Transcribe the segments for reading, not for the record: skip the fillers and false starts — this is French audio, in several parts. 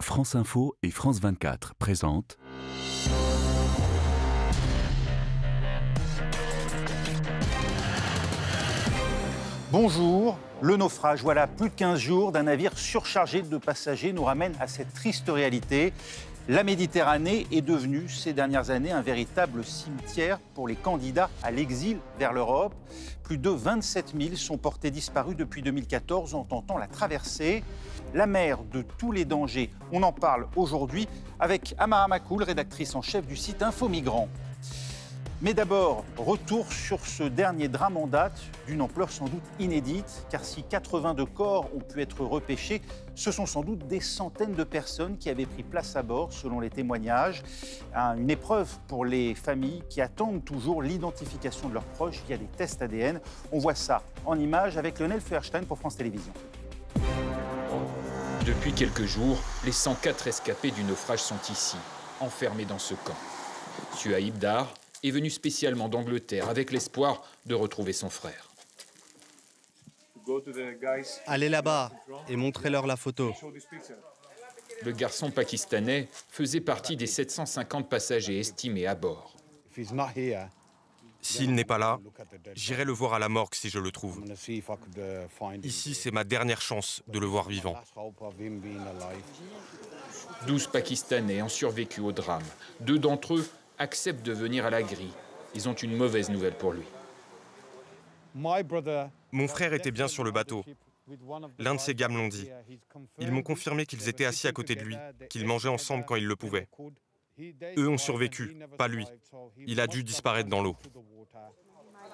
France Info et France 24 présentent Bonjour, le naufrage, voilà plus de 15 jours d'un navire surchargé de passagers nous ramène à cette triste réalité. La Méditerranée est devenue ces dernières années un véritable cimetière pour les candidats à l'exil vers l'Europe. Plus de 27 000 sont portés disparus depuis 2014 en tentant la traversée. La mer de tous les dangers, on en parle aujourd'hui avec Amara Makoul, rédactrice en chef du site Info Migrants. Mais d'abord, retour sur ce dernier drame en date, d'une ampleur sans doute inédite, car si 82 corps ont pu être repêchés, ce sont sans doute des centaines de personnes qui avaient pris place à bord, selon les témoignages. Une épreuve pour les familles qui attendent toujours l'identification de leurs proches via des tests ADN. On voit ça en images avec Lionel Feuerstein pour France Télévisions. Depuis quelques jours, les 104 rescapés du naufrage sont ici, enfermés dans ce camp. Suhaib Dar est venu spécialement d'Angleterre avec l'espoir de retrouver son frère. Allez là-bas et montrez-leur la photo. Le garçon pakistanais faisait partie des 750 passagers estimés à bord. S'il n'est pas là, j'irai le voir à la morgue si je le trouve. Ici, c'est ma dernière chance de le voir vivant. 12 Pakistanais ont survécu au drame. 2 d'entre eux acceptent de venir à la grille. Ils ont une mauvaise nouvelle pour lui. Mon frère était bien sur le bateau. L'un de ses gars me l'ont dit. Ils m'ont confirmé qu'ils étaient assis à côté de lui, qu'ils mangeaient ensemble quand ils le pouvaient. Eux ont survécu, pas lui. Il a dû disparaître dans l'eau.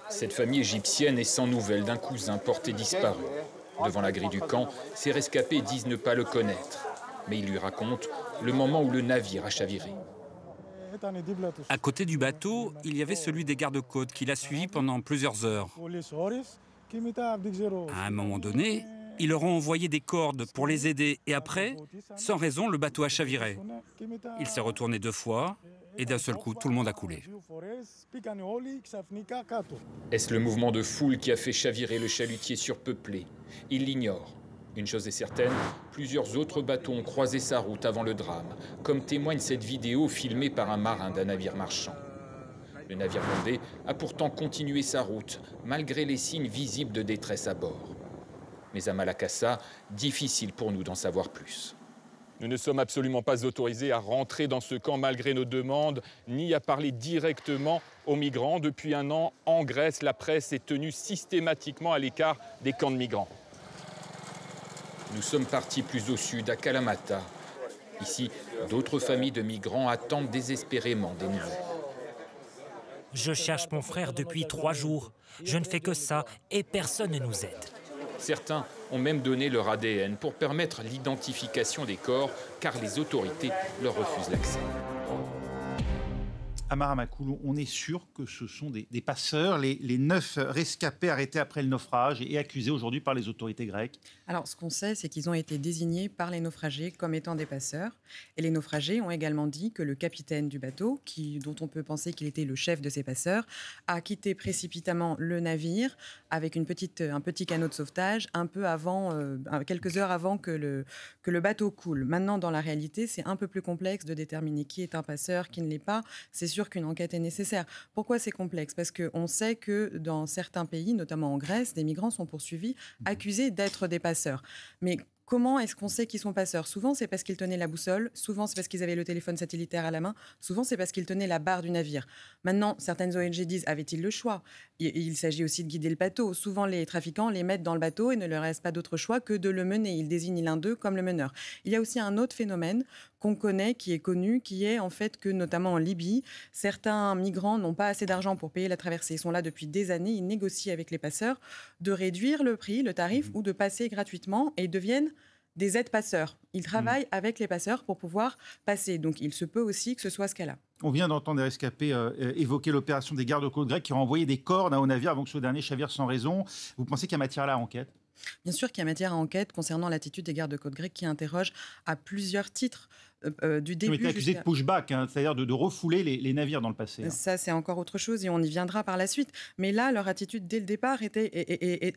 Cette famille égyptienne est sans nouvelles d'un cousin porté disparu. Devant la grille du camp, ces rescapés disent ne pas le connaître. Mais ils lui racontent le moment où le navire a chaviré. À côté du bateau, il y avait celui des gardes-côtes qui l'a suivi pendant plusieurs heures. À un moment donné, ils leur ont envoyé des cordes pour les aider et après, sans raison, le bateau a chaviré. Il s'est retourné 2 fois et d'un seul coup, tout le monde a coulé. Est-ce le mouvement de foule qui a fait chavirer le chalutier surpeuplé? Il l'ignore. Une chose est certaine, plusieurs autres bateaux ont croisé sa route avant le drame, comme témoigne cette vidéo filmée par un marin d'un navire marchand. Le navire bondé a pourtant continué sa route, malgré les signes visibles de détresse à bord. Mais à Malakassa, difficile pour nous d'en savoir plus. Nous ne sommes absolument pas autorisés à rentrer dans ce camp malgré nos demandes, ni à parler directement aux migrants. Depuis 1 an, en Grèce, la presse est tenue systématiquement à l'écart des camps de migrants. Nous sommes partis plus au sud, à Kalamata. Ici, d'autres familles de migrants attendent désespérément des nouvelles. Je cherche mon frère depuis 3 jours. Je ne fais que ça et personne ne nous aide. Certains ont même donné leur ADN pour permettre l'identification des corps, car les autorités leur refusent l'accès. Amara Makoul, on est sûr que ce sont des passeurs, les 9 rescapés arrêtés après le naufrage et accusés aujourd'hui par les autorités grecques. Alors, ce qu'on sait, c'est qu'ils ont été désignés par les naufragés comme étant des passeurs. Et les naufragés ont également dit que le capitaine du bateau, dont on peut penser qu'il était le chef de ces passeurs, a quitté précipitamment le navire avec un petit canot de sauvetage quelques heures avant que le bateau coule. Maintenant, dans la réalité, c'est un peu plus complexe de déterminer qui est un passeur, qui ne l'est pas. C'est sûr qu'une enquête est nécessaire. Pourquoi c'est complexe? Parce qu'on sait que dans certains pays, notamment en Grèce, des migrants sont poursuivis, accusés d'être des passeurs. Mais comment est-ce qu'on sait qu'ils sont passeurs? Souvent, c'est parce qu'ils tenaient la boussole. Souvent, c'est parce qu'ils avaient le téléphone satellitaire à la main. Souvent, c'est parce qu'ils tenaient la barre du navire. Maintenant, certaines ONG disent, avaient-ils le choix? Il s'agit aussi de guider le bateau. Souvent, les trafiquants les mettent dans le bateau et ne leur reste pas d'autre choix que de le mener. Ils désignent l'un d'eux comme le meneur. Il y a aussi un autre phénomène qu'on connaît, qui est connu, qui est en fait que, notamment en Libye, certains migrants n'ont pas assez d'argent pour payer la traversée. Ils sont là depuis des années, ils négocient avec les passeurs de réduire le prix, le tarif, ou de passer gratuitement et deviennent des aides-passeurs. Ils travaillent avec les passeurs pour pouvoir passer. Donc, il se peut aussi que ce soit ce cas-là. On vient d'entendre des rescapés évoquer l'opération des gardes-côtes grecs qui ont envoyé des cordes au navire avant que ce dernier chavire sans raison. Vous pensez qu'il y a matière à la enquête? Bien sûr qu'il y a matière à enquête concernant l'attitude des gardes-côtes grecs qui interrogent à plusieurs titres. du Qui ont début. été accusés de pushback, hein, c'est-à-dire de refouler les navires dans le passé. Hein. Ça, c'est encore autre chose et on y viendra par la suite. Mais là, leur attitude dès le départ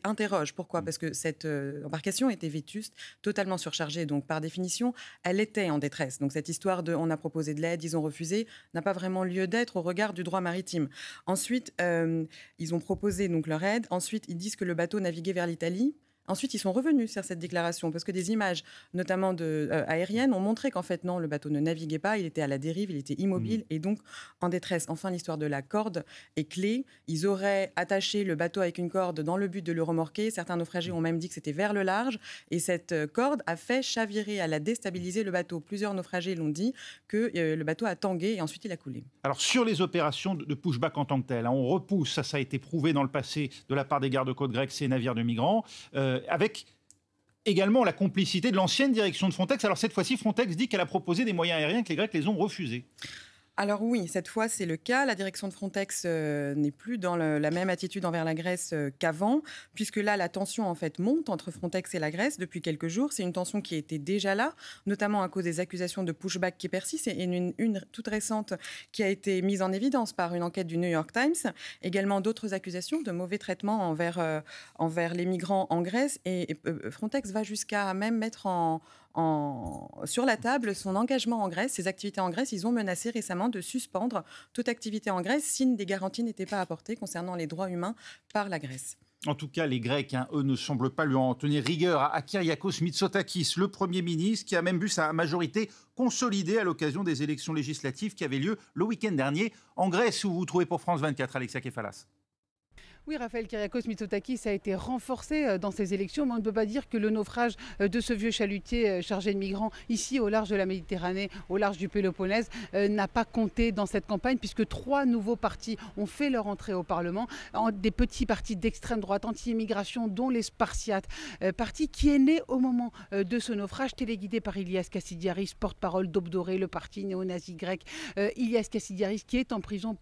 interroge. Pourquoi ? Parce que cette embarcation était vétuste, totalement surchargée. Donc, par définition, elle était en détresse. Donc, cette histoire de on a proposé de l'aide, ils ont refusé, n'a pas vraiment lieu d'être au regard du droit maritime. Ensuite, ils ont proposé donc leur aide. Ensuite, ils disent que le bateau naviguait vers l'Italie. Ensuite, ils sont revenus sur cette déclaration parce que des images, notamment aériennes, ont montré qu'en fait, non, le bateau ne naviguait pas, il était à la dérive, il était immobile et donc en détresse. Enfin, l'histoire de la corde est clé. Ils auraient attaché le bateau avec une corde dans le but de le remorquer. Certains naufragés ont même dit que c'était vers le large et cette corde a fait chavirer, elle a déstabilisé le bateau. Plusieurs naufragés l'ont dit que le bateau a tangué et ensuite il a coulé. Alors, sur les opérations de pushback en tant que telles, hein, on repousse, ça a été prouvé dans le passé de la part des gardes-côtes grecs, ces navires de migrants. Avec également la complicité de l'ancienne direction de Frontex. Alors cette fois-ci, Frontex dit qu'elle a proposé des moyens aériens que les Grecs les ont refusés. Alors oui, cette fois, c'est le cas. La direction de Frontex n'est plus dans la même attitude envers la Grèce qu'avant, puisque là, la tension en fait monte entre Frontex et la Grèce depuis quelques jours. C'est une tension qui était déjà là, notamment à cause des accusations de pushback qui persistent, et une toute récente qui a été mise en évidence par une enquête du New York Times. Également d'autres accusations de mauvais traitement envers les migrants en Grèce. Et Frontex va jusqu'à même mettre sur la table son engagement en Grèce, ses activités en Grèce. Ils ont menacé récemment de suspendre toute activité en Grèce si des garanties n'étaient pas apportées concernant les droits humains par la Grèce. En tout cas, les Grecs, hein, eux, ne semblent pas lui en tenir rigueur à Kyriakos Mitsotakis, le Premier ministre, qui a même vu sa majorité consolidée à l'occasion des élections législatives qui avaient lieu le week-end dernier en Grèce, où vous vous trouvez pour France 24, Alexia Kefalas. Oui, Raphaël Kyriakos Mitsotakis a été renforcé dans ces élections, mais on ne peut pas dire que le naufrage de ce vieux chalutier chargé de migrants ici au large de la Méditerranée, au large du Péloponnèse, n'a pas compté dans cette campagne, puisque 3 nouveaux partis ont fait leur entrée au Parlement, des petits partis d'extrême droite anti-immigration, dont les Spartiates, parti qui est né au moment de ce naufrage, téléguidé par Ilias Kassidiaris, porte-parole d'Obdoré, le parti néo-nazi grec. Ilias Kassidiaris qui est en prison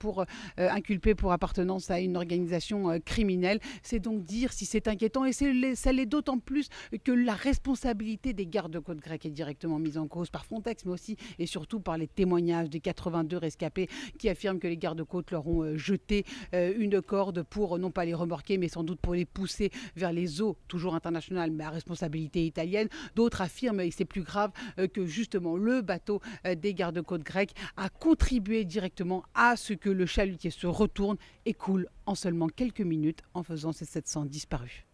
inculpé pour appartenance à une organisation criminel. C'est donc dire si c'est inquiétant, et ça l'est d'autant plus que la responsabilité des gardes-côtes grecs est directement mise en cause par Frontex, mais aussi et surtout par les témoignages des 82 rescapés qui affirment que les gardes-côtes leur ont jeté une corde pour non pas les remorquer, mais sans doute pour les pousser vers les eaux, toujours internationales, mais à responsabilité italienne. D'autres affirment, et c'est plus grave, que justement le bateau des gardes-côtes grecs a contribué directement à ce que le chalutier se retourne et coule en seulement quelques minutes, en faisant ces 700 disparus.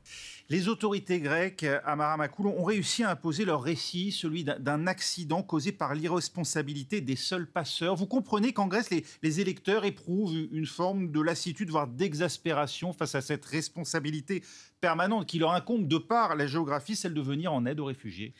Les autorités grecques à Maramakoulou ont réussi à imposer leur récit, celui d'un accident causé par l'irresponsabilité des seuls passeurs. Vous comprenez qu'en Grèce, les électeurs éprouvent une forme de lassitude, voire d'exaspération face à cette responsabilité permanente qui leur incombe de par la géographie, celle de venir en aide aux réfugiés.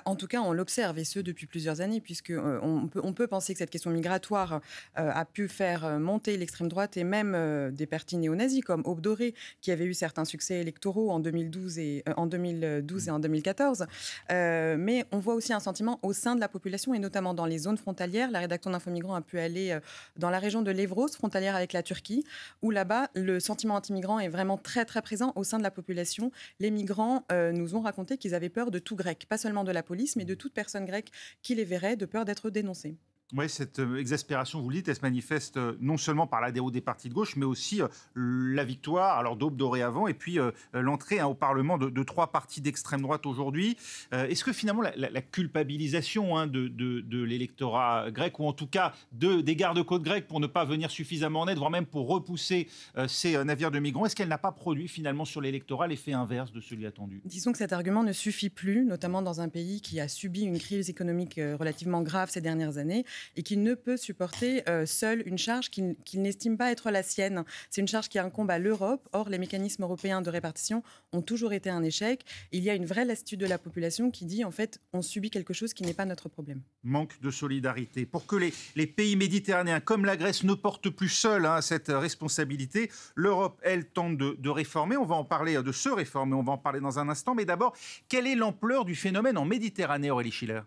En tout cas, on l'observe, et ce depuis plusieurs années, puisqu'on peut penser que cette question migratoire a pu faire monter l'extrême droite et même des partis néo-nazis comme Obdoré, qui avait eu certains succès électoraux en 2012 et en 2014. Mais on voit aussi un sentiment au sein de la population, et notamment dans les zones frontalières. La rédaction d'Infomigrants a pu aller dans la région de l'Evros, frontalière avec la Turquie, où là-bas, le sentiment anti-migrant est vraiment très, très présent au sein de la population. Les migrants nous ont raconté qu'ils avaient peur de tout grec, pas seulement de la police, mais de toute personne grecque qui les verrait, de peur d'être dénoncée. Oui, cette exaspération, vous le dites, elle se manifeste non seulement par l'adhésion des partis de gauche, mais aussi la victoire, alors d'Obdoré avant, et puis l'entrée au Parlement de 3 partis d'extrême droite aujourd'hui. Est-ce que finalement la culpabilisation de l'électorat grec, ou en tout cas des gardes-côtes grecs pour ne pas venir suffisamment en aide, voire même pour repousser ces navires de migrants, est-ce qu'elle n'a pas produit finalement sur l'électorat l'effet inverse de celui attendu ? Disons que cet argument ne suffit plus, notamment dans un pays qui a subi une crise économique relativement grave ces dernières années, et qui ne peut supporter seul une charge qu'il n'estime pas être la sienne. C'est une charge qui incombe à l'Europe. Or, les mécanismes européens de répartition ont toujours été un échec. Il y a une vraie lassitude de la population qui dit, en fait, on subit quelque chose qui n'est pas notre problème. Manque de solidarité. Pour que les pays méditerranéens, comme la Grèce, ne portent plus seuls cette responsabilité, l'Europe, elle, tente de réformer. On va en parler, de se réformer. On va en parler dans un instant. Mais d'abord, quelle est l'ampleur du phénomène en Méditerranée, Aurélie Schiller ?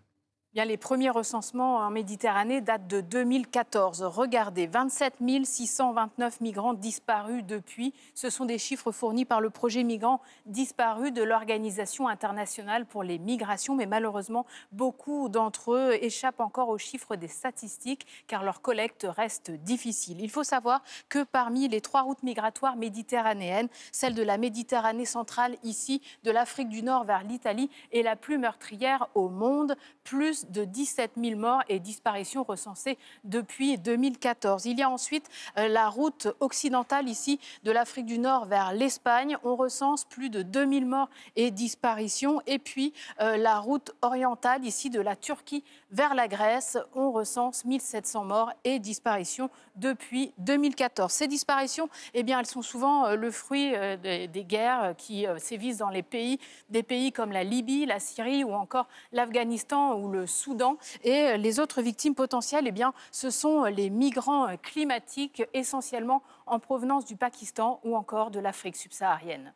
Bien, les premiers recensements en Méditerranée datent de 2014. Regardez, 27 629 migrants disparus depuis. Ce sont des chiffres fournis par le projet Migrants disparus de l'Organisation internationale pour les migrations. Mais malheureusement, beaucoup d'entre eux échappent encore aux chiffres des statistiques car leur collecte reste difficile. Il faut savoir que parmi les 3 routes migratoires méditerranéennes, celle de la Méditerranée centrale, ici, de l'Afrique du Nord vers l'Italie, est la plus meurtrière au monde. Plus de 17 000 morts et disparitions recensées depuis 2014. Il y a ensuite la route occidentale ici de l'Afrique du Nord vers l'Espagne. On recense plus de 2 000 morts et disparitions. Et puis la route orientale ici de la Turquie vers la Grèce. On recense 1 700 morts et disparitions depuis 2014. Ces disparitions, eh bien, elles sont souvent le fruit des guerres qui sévissent dans des pays comme la Libye, la Syrie ou encore l'Afghanistan ou le Soudan. Et les autres victimes potentielles, eh bien, ce sont les migrants climatiques, essentiellement en provenance du Pakistan ou encore de l'Afrique subsaharienne.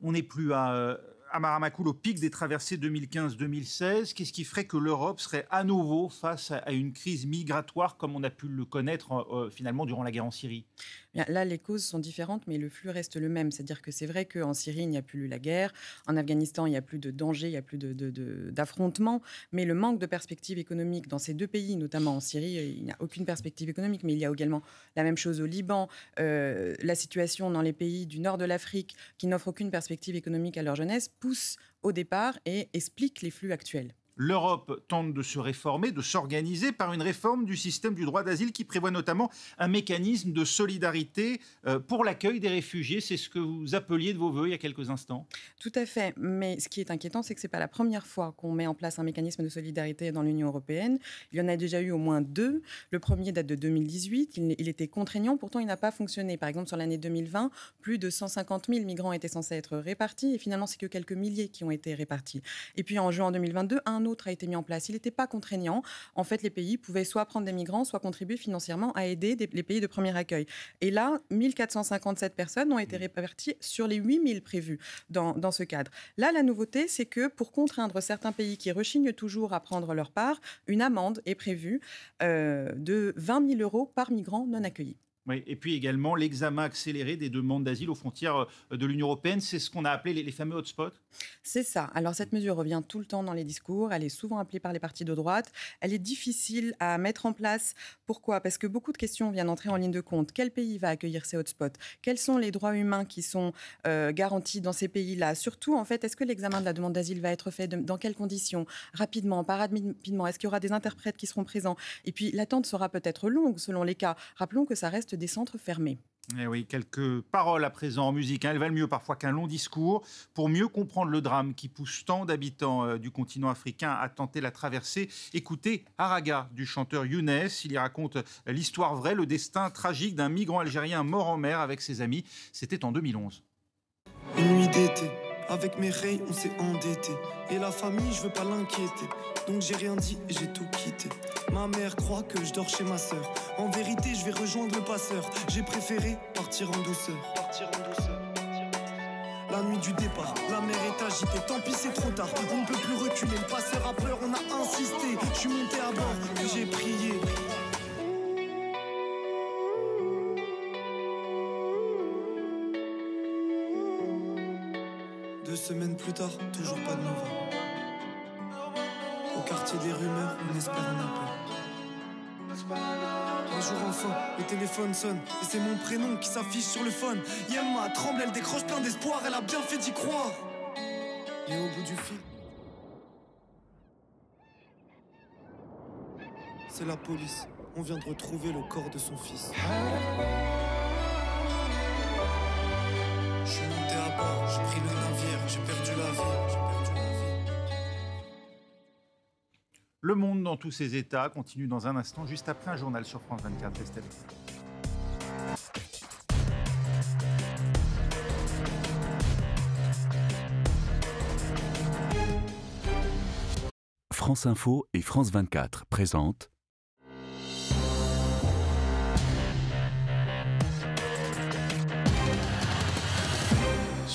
On n'est plus à Maramacoul, au pic des traversées 2015-2016. Qu'est-ce qui ferait que l'Europe serait à nouveau face à une crise migratoire comme on a pu le connaître finalement durant la guerre en Syrie? Bien, là, les causes sont différentes, mais le flux reste le même. C'est-à-dire que c'est vrai qu'en Syrie, il n'y a plus eu la guerre. En Afghanistan, il n'y a plus de danger, il n'y a plus d'affrontements. Mais le manque de perspectives économiques dans ces 2 pays, notamment en Syrie, il n'y a aucune perspective économique. Mais il y a également la même chose au Liban. La situation dans les pays du nord de l'Afrique qui n'offrent aucune perspective économique à leur jeunesse pousse au départ et explique les flux actuels. L'Europe tente de se réformer, de s'organiser par une réforme du système du droit d'asile qui prévoit notamment un mécanisme de solidarité pour l'accueil des réfugiés. C'est ce que vous appeliez de vos voeux il y a quelques instants. Tout à fait. Mais ce qui est inquiétant, c'est que ce n'est pas la première fois qu'on met en place un mécanisme de solidarité dans l'Union européenne. Il y en a déjà eu au moins 2. Le premier date de 2018. Il était contraignant. Pourtant, il n'a pas fonctionné. Par exemple, sur l'année 2020, plus de 150 000 migrants étaient censés être répartis. Et finalement, c'est que quelques milliers qui ont été répartis. Et puis, en juin 2022, un autre a été mis en place. Il n'était pas contraignant. En fait, les pays pouvaient soit prendre des migrants, soit contribuer financièrement à aider les pays de premier accueil. Et là, 1457 personnes ont été réparties sur les 8000 prévus dans ce cadre. Là, la nouveauté, c'est que pour contraindre certains pays qui rechignent toujours à prendre leur part, une amende est prévue de 20 000 € par migrant non accueilli. Oui, et puis également l'examen accéléré des demandes d'asile aux frontières de l'Union européenne. C'est ce qu'on a appelé les fameux hotspots. C'est ça. Alors cette mesure revient tout le temps dans les discours. Elle est souvent appelée par les partis de droite. Elle est difficile à mettre en place. Pourquoi? Parce que beaucoup de questions viennent entrer en ligne de compte. Quel pays va accueillir ces hotspots? Quels sont les droits humains qui sont garantis dans ces pays-là? Surtout, en fait, est-ce que l'examen de la demande d'asile va être fait dans quelles conditions? Rapidement, pas rapidement? Est-ce qu'il y aura des interprètes qui seront présents? Et puis l'attente sera peut-être longue selon les cas. Rappelons que ça reste des centres fermés. Eh oui, quelques paroles à présent en musique. Elles valent mieux parfois qu'un long discours pour mieux comprendre le drame qui pousse tant d'habitants du continent africain à tenter la traversée. Écoutez Araga du chanteur Younes. Il y raconte l'histoire vraie, le destin tragique d'un migrant algérien mort en mer avec ses amis. C'était en 2011. Une nuit d'été, avec mes rayes, on s'est endetté. Et la famille, je veux pas l'inquiéter. Donc j'ai rien dit et j'ai tout quitté. Ma mère croit que je dors chez ma sœur. En vérité, je vais rejoindre le passeur. J'ai préféré partir en douceur. La nuit du départ, la mer est agitée. Tant pis, c'est trop tard, on ne peut plus reculer. Le passeur a peur, on a insisté. Je suis monté à bord et j'ai prié. Deux semaines plus tard, toujours pas de nouvelles. Au quartier des rumeurs, on espère un appel. Un jour enfin, le téléphone sonne et c'est mon prénom qui s'affiche sur le phone. Yemma tremble, elle décroche plein d'espoir, elle a bien fait d'y croire. Et au bout du fil, c'est la police. On vient de retrouver le corps de son fils. Je suis monté à bord, j'ai pris le navire, j'ai perdu la vie. Le monde dans tous ses états continue dans un instant, juste après un journal sur France 24. Restez avec nous. France Info et France 24 présentent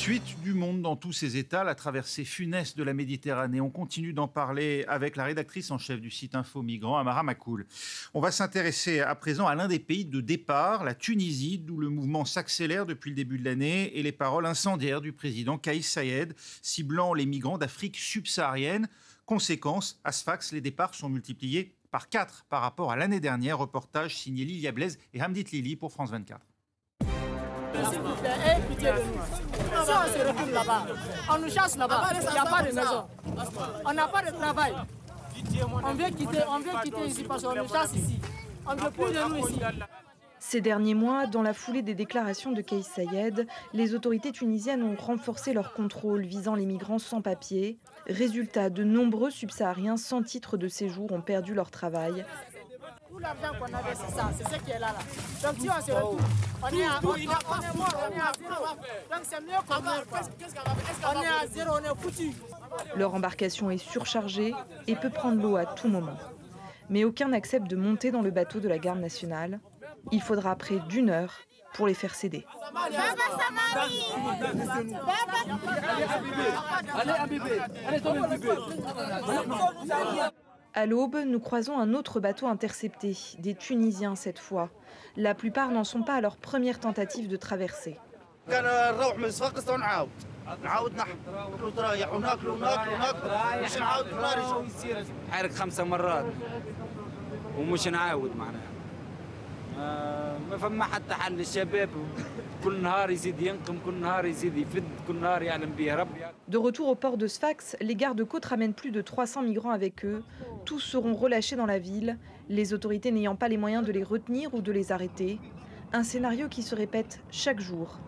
Suite du monde dans tous ses états, la traversée funeste de la Méditerranée. On continue d'en parler avec la rédactrice en chef du site Info Migrants, Amara Makoul. On va s'intéresser à présent à l'un des pays de départ, la Tunisie, d'où le mouvement s'accélère depuis le début de l'année et les paroles incendiaires du président Kais Saied, ciblant les migrants d'Afrique subsaharienne. Conséquence, à Sfax, les départs sont multipliés par 4 par rapport à l'année dernière. Reportage signé Lilia Blaise et Hamdit Lili pour France 24. S'il vous plaît, écoutez-le. Si on se retrouve là-bas, on nous chasse là-bas, il n'y a pas de maison, on n'a pas de travail. On vient quitter ici parce qu'on nous chasse ici. On ne veut plus de nous ici. Ces derniers mois, dans la foulée des déclarations de Kais Saied, les autorités tunisiennes ont renforcé leur contrôle visant les migrants sans papier. Résultat, de nombreux subsahariens sans titre de séjour ont perdu leur travail. Tout l'argent qu'on avait, c'est ça, c'est ce qui est là. Donc si on se retrouve, on est mort, on est à zéro. Donc c'est mieux qu'on meure. On est à zéro, on est foutu. Leur embarcation est surchargée et peut prendre l'eau à tout moment. Mais aucun n'accepte de monter dans le bateau de la garde nationale. Il faudra près d'1 heure pour les faire céder. À l'aube, nous croisons un autre bateau intercepté, des Tunisiens cette fois. La plupart n'en sont pas à leur première tentative de traversée. De retour au port de Sfax, les gardes-côtes ramènent plus de 300 migrants avec eux. Tous seront relâchés dans la ville, les autorités n'ayant pas les moyens de les retenir ou de les arrêter. Un scénario qui se répète chaque jour.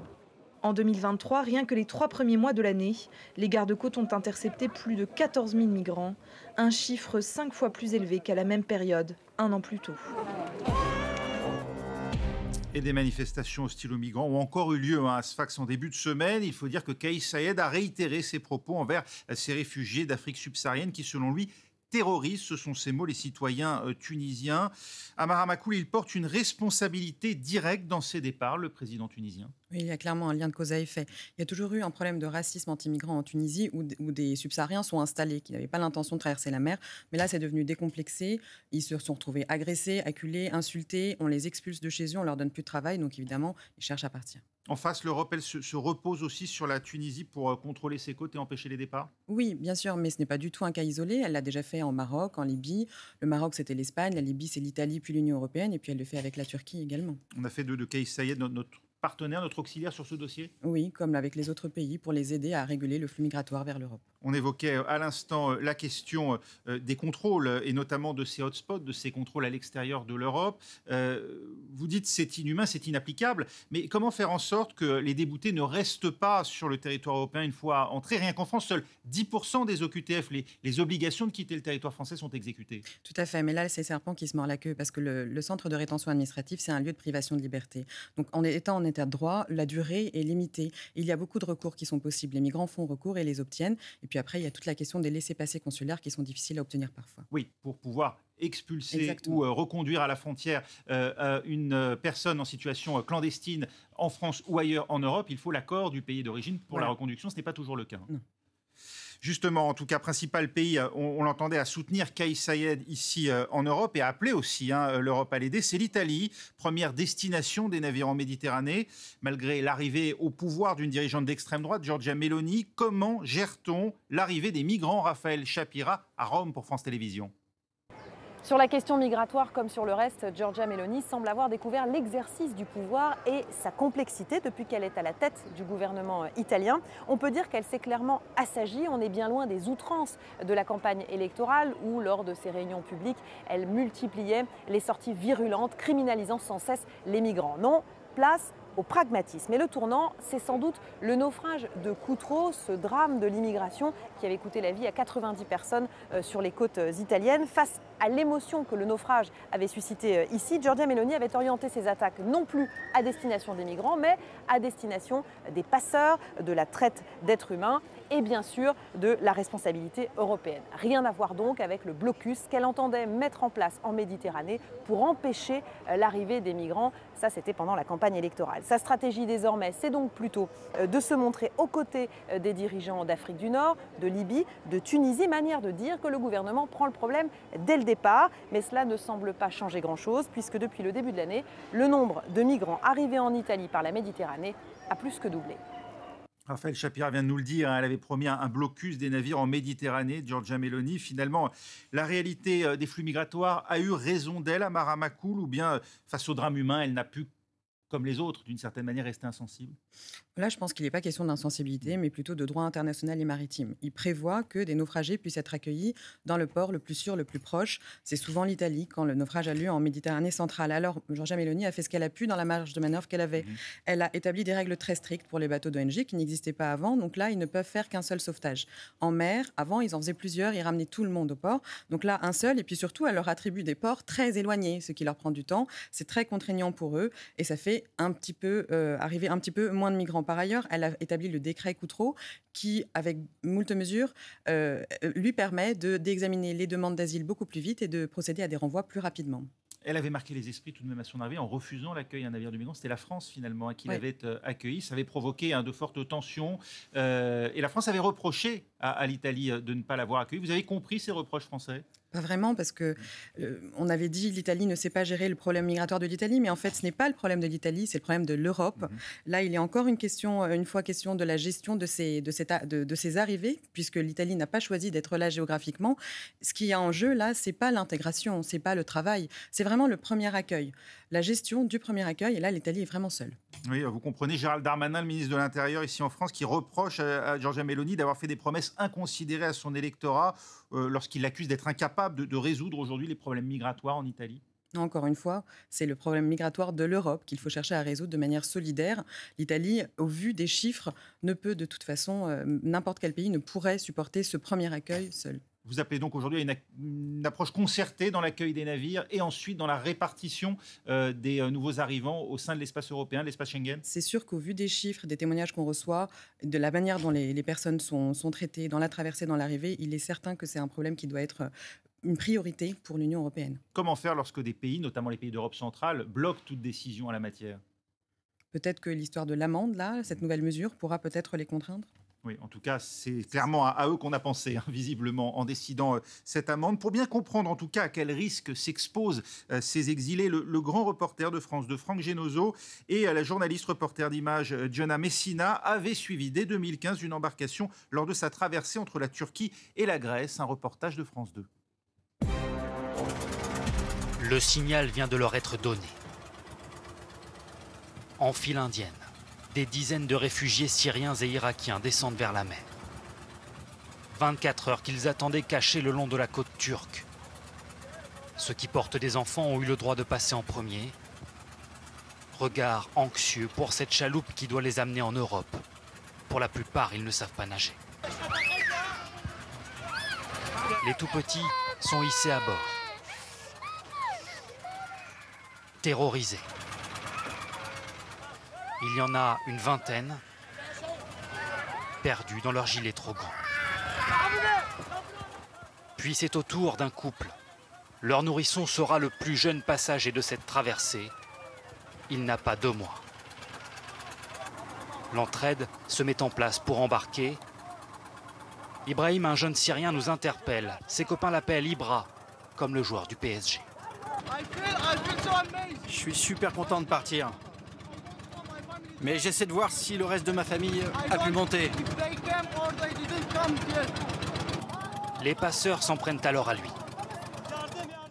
En 2023, rien que les 3 premiers mois de l'année, les gardes-côtes ont intercepté plus de 14 000 migrants, un chiffre 5 fois plus élevé qu'à la même période, 1 an plus tôt. Et des manifestations hostiles aux migrants ont encore eu lieu à Sfax en début de semaine. Il faut dire que Kais Saied a réitéré ses propos envers ces réfugiés d'Afrique subsaharienne qui, selon lui, terrorisent, ce sont ces mots, les citoyens tunisiens. Amara Makoul, il porte une responsabilité directe dans ces départs, le président tunisien. Oui, il y a clairement un lien de cause à effet. Il y a toujours eu un problème de racisme anti-migrant en Tunisie où des subsahariens sont installés, qui n'avaient pas l'intention de traverser la mer. Mais là, c'est devenu décomplexé. Ils se sont retrouvés agressés, acculés, insultés. On les expulse de chez eux, on leur donne plus de travail. Donc évidemment, ils cherchent à partir. En face, l'Europe, elle se repose aussi sur la Tunisie pour contrôler ses côtes et empêcher les départs? Oui, bien sûr, mais ce n'est pas du tout un cas isolé. Elle l'a déjà fait en Maroc, en Libye. Le Maroc, c'était l'Espagne. La Libye, c'est l'Italie, puis l'Union européenne. Et puis elle le fait avec la Turquie également. On a fait de Kais Saied notre partenaire, notre auxiliaire sur ce dossier? Oui, comme avec les autres pays, pour les aider à réguler le flux migratoire vers l'Europe. On évoquait à l'instant la question des contrôles, et notamment de ces hotspots, de ces contrôles à l'extérieur de l'Europe. Vous dites c'est inhumain, c'est inapplicable, mais comment faire en sorte que les déboutés ne restent pas sur le territoire européen une fois entrés? Rien qu'en France, seuls 10% des OQTF, les obligations de quitter le territoire français, sont exécutées. Tout à fait, mais là, c'est le serpent qui se mord la queue, parce que le centre de rétention administrative, c'est un lieu de privation de liberté. Donc, en étant en état de droit, la durée est limitée. Il y a beaucoup de recours qui sont possibles. Les migrants font recours et les obtiennent. Et puis après, il y a toute la question des laissez-passer consulaires qui sont difficiles à obtenir parfois. Oui, pour pouvoir expulser Exactement. ou reconduire à la frontière une personne en situation clandestine en France ou ailleurs en Europe, il faut l'accord du pays d'origine pour la reconduction. Ce n'est pas toujours le cas. Non. Justement, en tout cas, principal pays, on l'entendait, à soutenir Kais Saied ici en Europe et à appeler aussi l'Europe à l'aider, c'est l'Italie, première destination des navires en Méditerranée. Malgré l'arrivée au pouvoir d'une dirigeante d'extrême droite, Giorgia Meloni, comment gère-t-on l'arrivée des migrants? Raphaël Shapira à Rome pour France Télévisions. Sur la question migratoire comme sur le reste, Giorgia Meloni semble avoir découvert l'exercice du pouvoir et sa complexité depuis qu'elle est à la tête du gouvernement italien. On peut dire qu'elle s'est clairement assagie. On est bien loin des outrances de la campagne électorale où, lors de ses réunions publiques, elle multipliait les sorties virulentes, criminalisant sans cesse les migrants. Non, place au pragmatisme. Et le tournant, c'est sans doute le naufrage de Cutro, ce drame de l'immigration qui avait coûté la vie à 90 personnes sur les côtes italiennes. Face à l'émotion que le naufrage avait suscité ici, Giorgia Meloni avait orienté ses attaques non plus à destination des migrants, mais à destination des passeurs, de la traite d'êtres humains et bien sûr de la responsabilité européenne. Rien à voir donc avec le blocus qu'elle entendait mettre en place en Méditerranée pour empêcher l'arrivée des migrants. Ça, c'était pendant la campagne électorale. Sa stratégie désormais, c'est donc plutôt de se montrer aux côtés des dirigeants d'Afrique du Nord, de Libye, de Tunisie, manière de dire que le gouvernement prend le problème dès le départ. Mais cela ne semble pas changer grand-chose puisque depuis le début de l'année, le nombre de migrants arrivés en Italie par la Méditerranée a plus que doublé. Raphaël Chapira vient de nous le dire, elle avait promis un blocus des navires en Méditerranée, Giorgia Meloni. Finalement, la réalité des flux migratoires a eu raison d'elle à Maramacoul, ou bien face au drame humain, elle n'a pu, comme les autres, d'une certaine manière, rester insensible? Là, je pense qu'il n'est pas question d'insensibilité, mais plutôt de droit international et maritime. Il prévoit que des naufragés puissent être accueillis dans le port le plus sûr, le plus proche. C'est souvent l'Italie, quand le naufrage a lieu en Méditerranée centrale. Alors, Giorgia Meloni a fait ce qu'elle a pu dans la marge de manœuvre qu'elle avait. Elle a établi des règles très strictes pour les bateaux d'ONG qui n'existaient pas avant. Donc là, ils ne peuvent faire qu'un seul sauvetage. En mer, avant, ils en faisaient plusieurs, ils ramenaient tout le monde au port. Donc là, un seul. Et puis surtout, elle leur attribue des ports très éloignés, ce qui leur prend du temps. C'est très contraignant pour eux et ça fait arriver un petit peu moins de migrants. Par ailleurs, elle a établi le décret Coutreau qui, avec moult mesures, lui permet d'examiner les demandes d'asile beaucoup plus vite et de procéder à des renvois plus rapidement. Elle avait marqué les esprits tout de même à son arrivée en refusant l'accueil d'un navire de migrants. C'était la France finalement qui l'avait accueilli. Ça avait provoqué de fortes tensions. Et la France avait reproché à l'Italie de ne pas l'avoir accueilli. Vous avez compris ces reproches français ? Pas vraiment, parce que on avait dit l'Italie ne sait pas gérer le problème migratoire de l'Italie, mais en fait, ce n'est pas le problème de l'Italie, c'est le problème de l'Europe. Là, il est encore question de la gestion de ces arrivées, puisque l'Italie n'a pas choisi d'être là géographiquement. Ce qui est en jeu, là, c'est pas l'intégration, c'est pas le travail, c'est vraiment le premier accueil. La gestion du premier accueil, et là, l'Italie est vraiment seule. Oui, vous comprenez, Gérald Darmanin, le ministre de l'Intérieur ici en France, qui reproche à Giorgia Meloni d'avoir fait des promesses inconsidérées à son électorat lorsqu'il l'accuse d'être incapable de résoudre aujourd'hui les problèmes migratoires en Italie. Encore une fois, c'est le problème migratoire de l'Europe qu'il faut chercher à résoudre de manière solidaire. L'Italie, au vu des chiffres, ne peut de toute façon, n'importe quel pays ne pourrait supporter ce premier accueil seul. Vous appelez donc aujourd'hui à une approche concertée dans l'accueil des navires et ensuite dans la répartition des nouveaux arrivants au sein de l'espace européen, de l'espace Schengen? C'est sûr qu'au vu des chiffres, des témoignages qu'on reçoit, de la manière dont les personnes sont traitées dans la traversée, dans l'arrivée, il est certain que c'est un problème qui doit être une priorité pour l'Union européenne. Comment faire lorsque des pays, notamment les pays d'Europe centrale, bloquent toute décision en la matière? Peut-être que l'histoire de l'amende, là, cette nouvelle mesure, pourra peut-être les contraindre. Oui, en tout cas, c'est clairement à eux qu'on a pensé, visiblement, en décidant cette amende. Pour bien comprendre, en tout cas, à quel risque s'exposent ces exilés, le grand reporter de France 2, Franck Genozo, et la journaliste reporter d'Images, Gianna Messina, avaient suivi dès 2015 une embarcation lors de sa traversée entre la Turquie et la Grèce. Un reportage de France 2. Le signal vient de leur être donné. En file indienne, des dizaines de réfugiés syriens et irakiens descendent vers la mer. 24 heures qu'ils attendaient cachés le long de la côte turque. Ceux qui portent des enfants ont eu le droit de passer en premier. Regard anxieux pour cette chaloupe qui doit les amener en Europe. Pour la plupart, ils ne savent pas nager. Les tout-petits sont hissés à bord. Terrorisés. Il y en a une vingtaine, perdus dans leur gilet trop grand. Puis c'est au tour d'un couple. Leur nourrisson sera le plus jeune passager de cette traversée. Il n'a pas 2 mois. L'entraide se met en place pour embarquer. Ibrahim, un jeune Syrien, nous interpelle. Ses copains l'appellent Ibra, comme le joueur du PSG. Je suis super content de partir. Mais j'essaie de voir si le reste de ma famille a pu monter. Les passeurs s'en prennent alors à lui.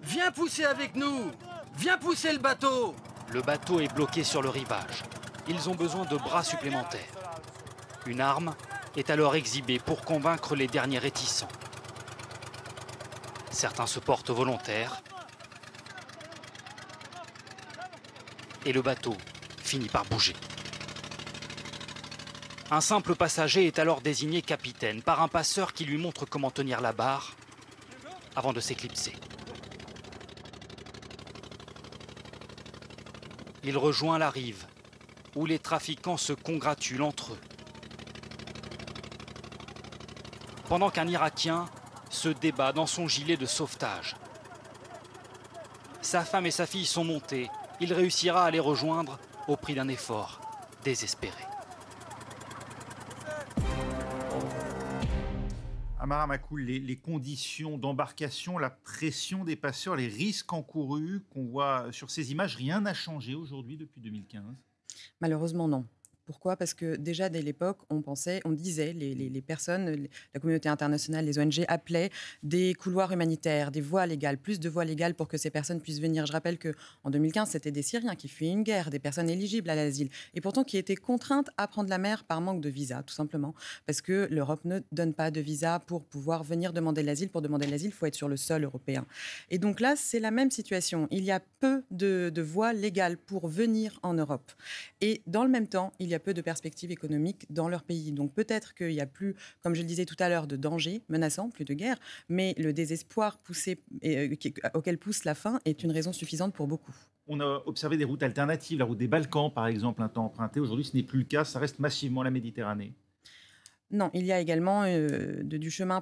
Viens pousser avec nous! Viens pousser le bateau! Le bateau est bloqué sur le rivage. Ils ont besoin de bras supplémentaires. Une arme est alors exhibée pour convaincre les derniers réticents. Certains se portent volontaires. Et le bateau finit par bouger. Un simple passager est alors désigné capitaine par un passeur qui lui montre comment tenir la barre avant de s'éclipser. il rejoint la rive, où les trafiquants se congratulent entre eux. Pendant qu'un Irakien se débat dans son gilet de sauvetage. Sa femme et sa fille sont montées. Il réussira à les rejoindre au prix d'un effort désespéré. Amara Makoul, les conditions d'embarcation, la pression des passeurs, les risques encourus qu'on voit sur ces images, rien n'a changé aujourd'hui depuis 2015 ? Malheureusement, non. Pourquoi ? Parce que déjà, dès l'époque, on disait, les personnes, la communauté internationale, les ONG appelaient des couloirs humanitaires, des voies légales, plus de voies légales pour que ces personnes puissent venir. Je rappelle qu'en 2015, c'était des Syriens qui fuyaient une guerre, des personnes éligibles à l'asile, et pourtant qui étaient contraintes à prendre la mer par manque de visa, tout simplement. Parce que l'Europe ne donne pas de visa pour pouvoir venir demander l'asile. Pour demander l'asile, il faut être sur le sol européen. Et donc là, c'est la même situation. Il y a peu de voies légales pour venir en Europe. Et dans le même temps, il y a peu de perspectives économiques dans leur pays. Donc peut-être qu'il n'y a plus, comme je le disais tout à l'heure, de danger menaçant, plus de guerre, mais le désespoir auquel pousse la faim est une raison suffisante pour beaucoup. On a observé des routes alternatives, la route des Balkans par exemple, un temps emprunté. Aujourd'hui, ce n'est plus le cas, ça reste massivement la Méditerranée. Non, il y a également du chemin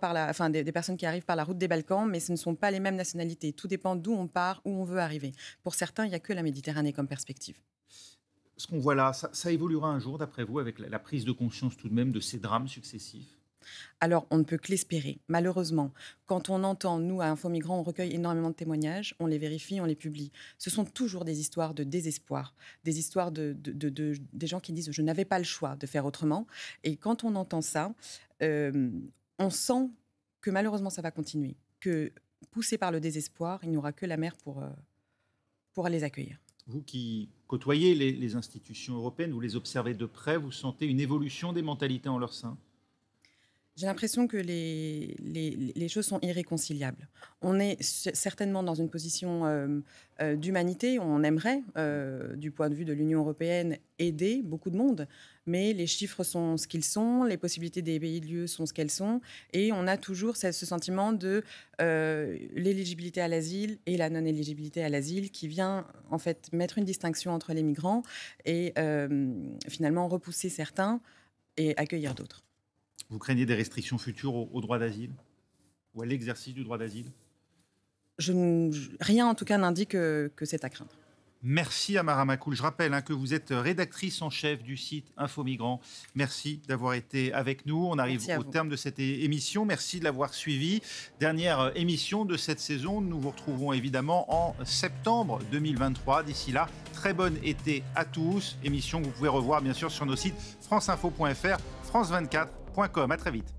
des personnes qui arrivent par la route des Balkans, mais ce ne sont pas les mêmes nationalités. Tout dépend d'où on part, où on veut arriver. Pour certains, il n'y a que la Méditerranée comme perspective. Ce qu'on voit là, ça évoluera un jour, d'après vous, avec la prise de conscience tout de même de ces drames successifs ? Alors, on ne peut que l'espérer. Malheureusement, quand on entend, nous, à Info Migrants, on recueille énormément de témoignages, on les vérifie, on les publie. Ce sont toujours des histoires de désespoir, des histoires des gens qui disent « je n'avais pas le choix de faire autrement ». Et quand on entend ça, on sent que malheureusement, ça va continuer, que poussé par le désespoir, il n'y aura que la mer pour les accueillir. Vous qui côtoyez les institutions européennes, vous les observez de près, vous sentez une évolution des mentalités en leur sein ? J'ai l'impression que les choses sont irréconciliables. On est certainement dans une position d'humanité. On aimerait, du point de vue de l'Union européenne, aider beaucoup de monde. Mais les chiffres sont ce qu'ils sont, les possibilités des pays de l'UE sont ce qu'elles sont. Et on a toujours ce sentiment de l'éligibilité à l'asile et la non-éligibilité à l'asile qui vient en fait mettre une distinction entre les migrants et finalement repousser certains et accueillir d'autres. Vous craignez des restrictions futures au droit d'asile ou à l'exercice du droit d'asile ? Rien en tout cas n'indique que c'est à craindre. Merci Amara Makoul. Je rappelle que vous êtes rédactrice en chef du site Info Migrants. Merci d'avoir été avec nous. On arrive au terme de cette émission. Merci de l'avoir suivi. Dernière émission de cette saison. Nous vous retrouverons évidemment en septembre 2023. D'ici là, très bon été à tous. Émission que vous pouvez revoir bien sûr sur nos sites franceinfo.fr, france24.com. À très vite.